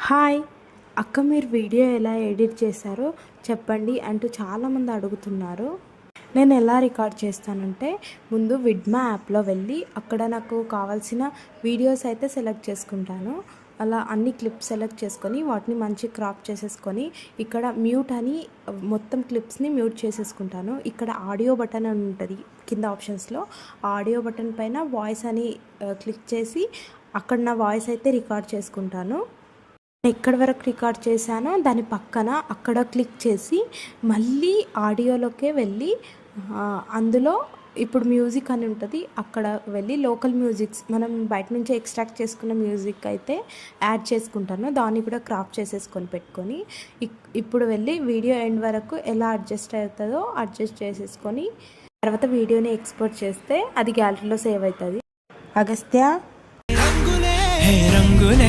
Hi అక్క, మీరు video ఎలా ఎడిట్ చేశారో చెప్పండి అంటూ చాలామంది అడుగుతున్నారు. నేను ఎలా రికార్డ్ చేస్తానంటే, ముందు విడ్మా యాప్లో వెళ్ళి అక్కడ నాకు కావాల్సిన వీడియోస్ అయితే సెలెక్ట్ చేసుకుంటాను. అలా అన్ని క్లిప్స్ సెలెక్ట్ చేసుకొని వాటిని మంచి క్రాప్ చేసేసుకొని ఇక్కడ మ్యూట్ అని మొత్తం క్లిప్స్ని మ్యూట్ చేసేసుకుంటాను. ఇక్కడ ఆడియో బటన్ అని ఉంటుంది కింద ఆప్షన్స్లో. ఆడియో బటన్ పైన వాయిస్ అని క్లిక్ చేసి అక్కడ నా వాయిస్ అయితే రికార్డ్ చేసుకుంటాను. ఎక్కడి వరకు రికార్డ్ చేశానో దాని పక్కన అక్కడ క్లిక్ చేసి మళ్ళీ ఆడియోలోకే వెళ్ళి అందులో ఇప్పుడు మ్యూజిక్ అని ఉంటుంది, అక్కడ వెళ్ళి లోకల్ మ్యూజిక్స్ మనం బయట నుంచి ఎక్స్ట్రాక్ట్ చేసుకున్న మ్యూజిక్ అయితే యాడ్ చేసుకుంటాను. దాన్ని కూడా క్రాప్ చేసేసుకొని పెట్టుకొని ఇప్పుడు వెళ్ళి వీడియో ఎండ్ వరకు ఎలా అడ్జస్ట్ అవుతుందో అడ్జస్ట్ చేసేసుకొని తర్వాత వీడియోని ఎక్స్పోర్ట్ చేస్తే అది గ్యాలరీలో సేవ్ అవుతుంది. అగస్త్య రంగులే